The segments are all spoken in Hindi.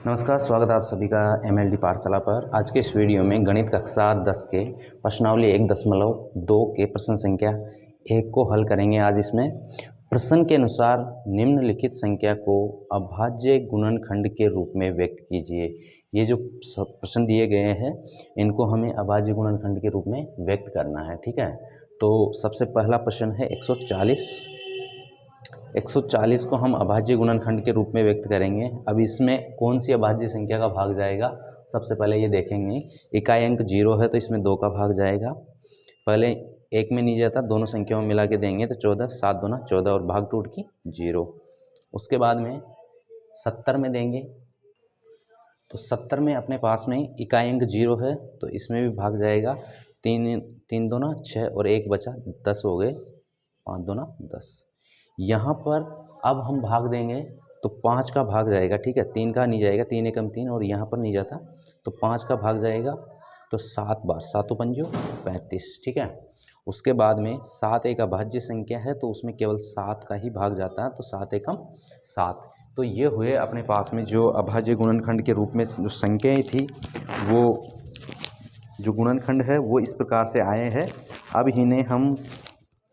नमस्कार, स्वागत है आप सभी का एमएलडी पाठशाला पर। आज के इस वीडियो में गणित कक्षा 10 के प्रश्नावली 1.2 के प्रश्न संख्या 1 को हल करेंगे। आज इसमें प्रश्न के अनुसार निम्नलिखित संख्या को अभाज्य गुणनखंड के रूप में व्यक्त कीजिए। ये जो प्रश्न दिए गए हैं इनको हमें अभाज्य गुणनखंड के रूप में व्यक्त करना है, ठीक है। तो सबसे पहला प्रश्न है 140 को हम अभाज्य गुणनखंड के रूप में व्यक्त करेंगे। अब इसमें कौन सी अभाज्य संख्या का भाग जाएगा, सबसे पहले ये देखेंगे। इकाई अंक 0 है तो इसमें 2 का भाग जाएगा। पहले 1 में नहीं जाता, दोनों संख्याओं में मिला के देंगे तो 14, 7 दूना 14 और भाग टूट की 0। उसके बाद में 70 में देंगे तो 70 में अपने पास में इकाई अंक 0 है तो इसमें भी भाग जाएगा। 3 दूना 6 और 1 बचा 10 हो गए, 5 दूना 10। यहाँ पर अब हम भाग देंगे तो 5 का भाग जाएगा, ठीक है। 3 का नहीं जाएगा, 3 एकम 3 और यहाँ पर नहीं जाता तो 5 का भाग जाएगा तो 7 बार, 7 पंजो 35, ठीक है। उसके बाद में 7 एक अभाज्य संख्या है तो उसमें केवल 7 का ही भाग जाता है तो 7 एकम 7। तो ये हुए अपने पास में जो अभाज्य गुणनखंड के रूप में जो संख्याएँ थी, वो जो गुणनखंड है वो इस प्रकार से आए हैं। अब इन्हें हम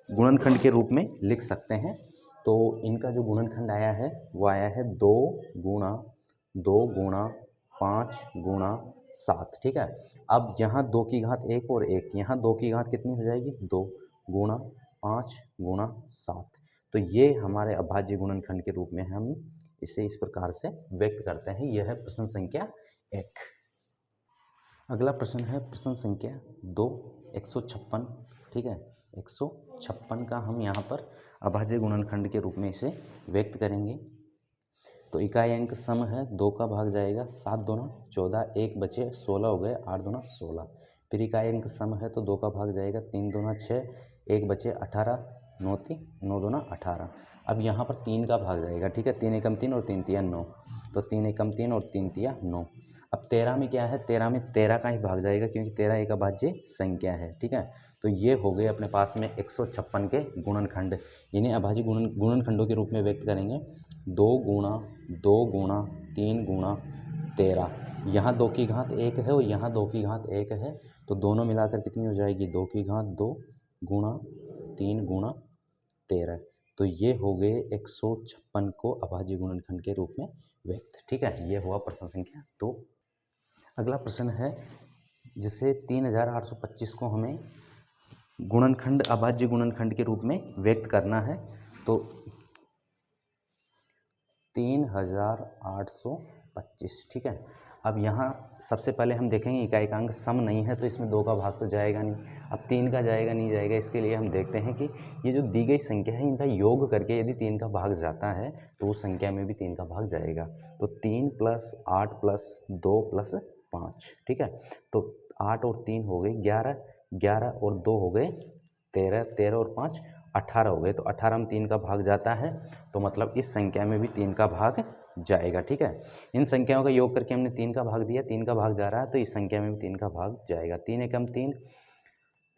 गुणनखंड के रूप में लिख सकते हैं। तो इनका जो गुणनखंड आया है वो आया है 2 गुणा 2 गुणा 5 गुणा 7, ठीक है। अब यहाँ 2 की घात 1 और 1, यहाँ 2 की घात कितनी हो जाएगी 2 गुणा 5 गुणा 7। तो ये हमारे अभाज्य गुणनखंड के रूप में हम इसे इस प्रकार से व्यक्त करते हैं। यह है प्रश्न संख्या 1। अगला प्रश्न है प्रश्न संख्या 2, 156, ठीक है। 156 का हम यहाँ पर अभाज्य गुणनखंड के रूप में इसे व्यक्त करेंगे। तो इकाई अंक सम है, 2 का भाग जाएगा, 7 दूना 14, 1 बचे 16 हो गए, 8 दूना 16। फिर इकाई अंक सम है तो 2 का भाग जाएगा, 3 दूना 6, 1 बचे 18, 9 दूना 18। अब यहाँ पर 3 का भाग जाएगा, ठीक है। 3 एकम 3 और 3 तिया 9, तो 3 एकम 3 और 3 तिया 9। अब 13 में क्या है, 13 में 13 का ही भाग जाएगा क्योंकि 13 एक अभाज्य संख्या है, ठीक है। तो ये हो गए अपने पास में 156 के गुणनखंड। इन्हें अभाज्य गुणनखंडों के रूप में व्यक्त करेंगे। 2 गुणा 2 गुणा 3 गुणा 13, यहाँ 2 की घात 1 है और यहाँ 2 की घात 1 है तो दोनों मिलाकर कितनी हो जाएगी 2 की घात 2 गुणा 3 गुणा 13। तो ये हो गए 156 को अभाज्य गुणनखंड के रूप में व्यक्त, ठीक है। ये हुआ प्रश्न संख्या 2। अगला प्रश्न है जिसे 3825 को हमें गुणनखंड अभाज्य गुणनखंड के रूप में व्यक्त करना है। तो 3825, ठीक है। अब यहाँ सबसे पहले हम देखेंगे इकाई का अंक सम नहीं है तो इसमें 2 का भाग तो जाएगा नहीं। अब 3 का जाएगा नहीं जाएगा, इसके लिए हम देखते हैं कि ये जो दी गई संख्या है इनका योग करके यदि 3 का भाग जाता है तो उस संख्या में भी 3 का भाग जाएगा। तो 3 + 8 + 2 + 5, ठीक है। तो 8 और 3 हो गए 11, 11 और 2 हो गए 13, 13 और 5 18 हो गए। तो 18 में 3 का भाग जाता है तो मतलब इस संख्या में भी 3 का भाग जाएगा, ठीक है। इन संख्याओं का योग करके हमने 3 का भाग दिया, 3 का भाग जा रहा है तो इस संख्या में भी 3 का भाग जाएगा। 3 एकम 3,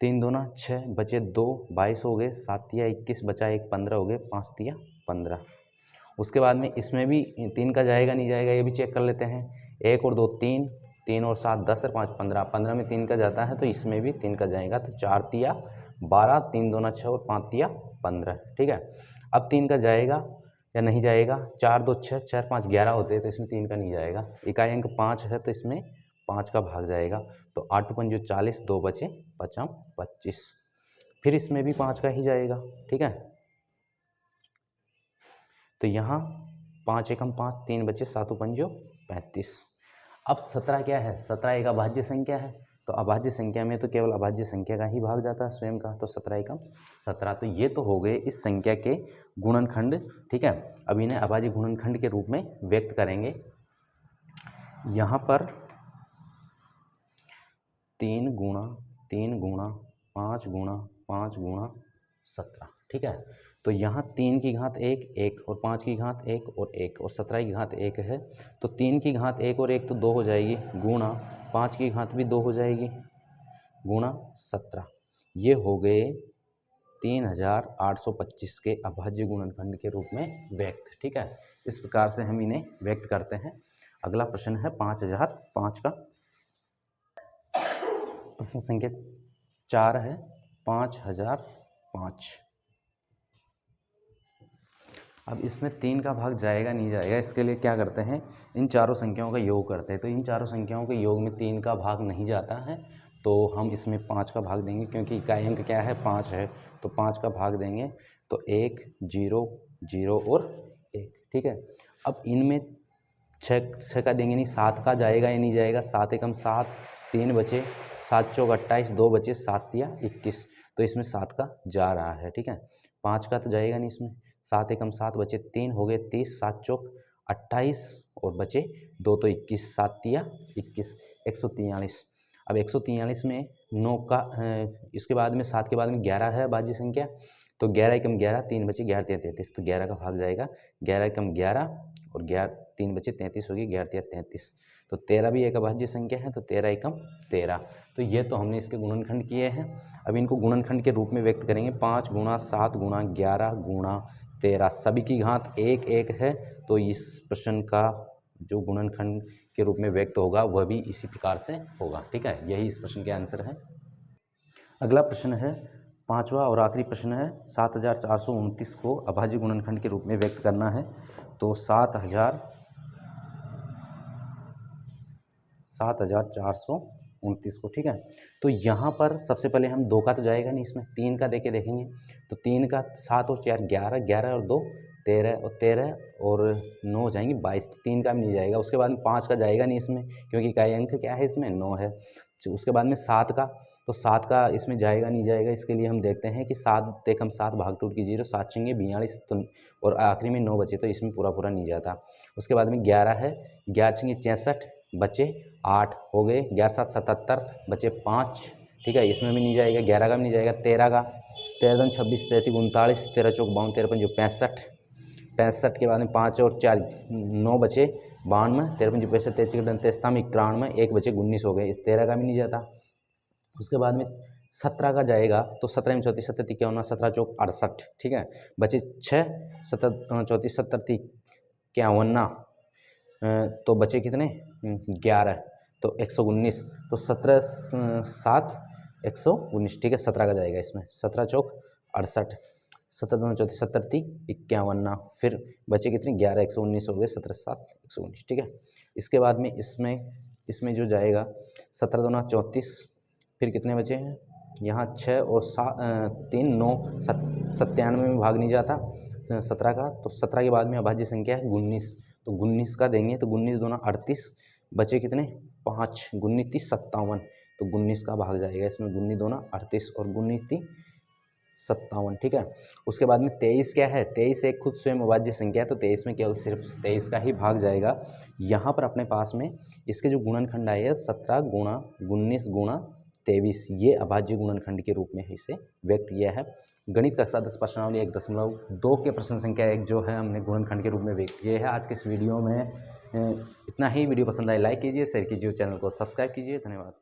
3 दूना 6 बचे 2, 22 हो गए, 7 तिया 21 बचा 1, 15 हो गए, 5 तिया 15। उसके बाद में इसमें भी 3 का जाएगा नहीं जाएगा ये भी चेक कर लेते हैं। 1 और 2 3, 3 और 7 10 और 5 15, 15 में 3 का जाता है तो इसमें भी 3 का जाएगा। तो 4 तिया 12, 3 दूना 6 और 5 तिया 15, ठीक है। अब 3 का जाएगा या नहीं जाएगा, 4 2 6, 4 5 11 होते हैं तो इसमें 3 का नहीं जाएगा। इकाई अंक 5 है तो इसमें 5 का भाग जाएगा। तो 8 पंजो 40, 2 बचे 5 25। फिर इसमें भी 5 का ही जाएगा, ठीक है। तो यहाँ 5 एकम 5, 3 बचे 7 पंजो 35। अब 17 क्या है, 17 एक अभाज्य संख्या है तो अभाज्य संख्या में तो केवल अभाज्य संख्या का ही भाग जाता है स्वयं का। तो 17 एकम 17। तो ये तो हो गए इस संख्या के गुणनखंड, ठीक है। अब इन्हें अभाज्य गुणनखंड के रूप में व्यक्त करेंगे। यहाँ पर 3 गुणा 3 गुणा 5 गुणा 5 गुणा 17, ठीक है। तो यहाँ 3 की घात 1 1 और 5 की घात 1 और 1 और 17 की घात 1 है तो 3 की घात 1 और 1 तो 2 हो जाएगी, गुणा 5 की घात भी 2 हो जाएगी, गुणा 17। ये हो गए 3825 के अभाज्य गुणनखंड के रूप में व्यक्त, ठीक है। इस प्रकार से हम इन्हें व्यक्त करते हैं। अगला प्रश्न है 5005 का। प्रश्न संख्या 4 है 5005। अब इसमें 3 का भाग जाएगा नहीं जाएगा, इसके लिए क्या करते हैं, इन चारों संख्याओं का योग करते हैं। तो इन चारों संख्याओं के योग में 3 का भाग नहीं जाता है, तो हम इसमें 5 का भाग देंगे, क्योंकि इकाई अंक क्या है 5 है, तो 5 का भाग देंगे। तो 1 0 0 और 1, ठीक है। अब इनमें 6 का देंगे नहीं, 7 का जाएगा या नहीं जाएगा, 7 एकम 7, 3 बचे, 7 चौक 28, 2 बचे, 7 या 21, तो इसमें 7 का जा रहा है, ठीक है। 5 का तो जाएगा नहीं इसमें, 7 एकम 7 बचे 3 हो गए 30, 7 चौक 28 और बचे 2 तो 21, 7 या 21, 143। अब 143 में 9 का इसके बाद में 7 के बाद में 11 है भाज्य संख्या, तो 11 एकम 11, 3 बचे 11 3 33, तो 11 का भाग जाएगा, 11 एकम 11 और 11 3 बचे 33 होगी, 11 3 33, तो 13 भी एक अभाज्य संख्या है, तो 13 एकम 13। तो ये तो हमने इसके गुणनखंड किए हैं। अब इनको गुणनखंड के रूप में व्यक्त करेंगे, 5 गुणा 7 गुणा 11 गुणा 13, सभी की घात 1 1 है, तो इस प्रश्न का जो गुणनखंड के रूप में व्यक्त होगा वह भी इसी प्रकार से होगा, ठीक है। यही इस प्रश्न के आंसर है। अगला प्रश्न है 5वां और आखिरी प्रश्न है 7429 को अभाज्य गुणनखंड के रूप में व्यक्त करना है। तो 7429 को, ठीक है। तो यहाँ पर सबसे पहले हम 2 का तो जाएगा नहीं, इसमें 3 का देके देखेंगे। तो 3 का 7 और 4 11, 11 और 2 13 और 13 और 9 हो जाएंगी 22, तो 3 का भी नहीं जाएगा। उसके बाद में 5 का जाएगा नहीं इसमें, क्योंकि इकाई अंक क्या है इसमें 9 है। उसके बाद में 7 का, तो 7 का इसमें जाएगा नहीं जाएगा, इसके लिए हम देखते हैं कि 7 एकम 7 भाग टूट की 0, 7 छिंगे 42, तो और आखिरी में 9 बचे, तो इसमें पूरा पूरा नहीं जाता। उसके बाद में 11 है, 11 छिंगे 66 बचे 8 हो गए, 11 7 77 बचे 5, ठीक है, इसमें भी नहीं जाएगा। 11 का भी नहीं जाएगा। 13 का, 13 दूनी 26, 33 39, 13 चौक 52, 13 पंजे 65, 65 के बाद में 5 और 4 9 बचे 52, 13 पंजे 65, 33 63 में 91, 1 बचे 19 हो गए, 13 का भी नहीं जाता। उसके बाद में 17 का जाएगा, तो 17 में 34 70 51, 17 चौक 68, ठीक है, बचे 6, 17 34 70 51, तो बचे कितने 11, तो 119, तो 17 7 119, ठीक है, 17 का जाएगा इसमें, 17 चौक 68, 17 34 70 51, फिर बचे कितने 11 119 हो गए, 17 7 119, ठीक है। इसके बाद में इसमें जो जाएगा 17 दूना 34, फिर कितने बचे हैं यहाँ 6 और 3 9 97 में भाग नहीं जाता 17 का, तो 17 के बाद में अभाज्य संख्या है 19, तो 19 का देंगे, तो 19 दूना 38, बचे कितने 5, 19 30 57, तो 19 का भाग जाएगा इसमें, 19 दूना 38 और 19 30 57, ठीक है। उसके बाद में 23 क्या है, 23 एक खुद स्वयं अभाज्य संख्या है, तो 23 में केवल सिर्फ 23 का ही भाग जाएगा। यहाँ पर अपने पास में इसके जो गुणनखंड आए हैं 17 गुणा 19 गुणा 23, ये अभाज्य गुणनखंड के रूप में इसे व्यक्त किया है। गणित कक्षा 10 प्रश्नावली 1.2 के प्रश्न संख्या 1 जो है हमने गुणनखंड के रूप में व्यक्त किए हैं। आज के इस वीडियो में इतना ही। वीडियो पसंद आए लाइक कीजिए, शेयर कीजिए, चैनल को सब्सक्राइब कीजिए। धन्यवाद।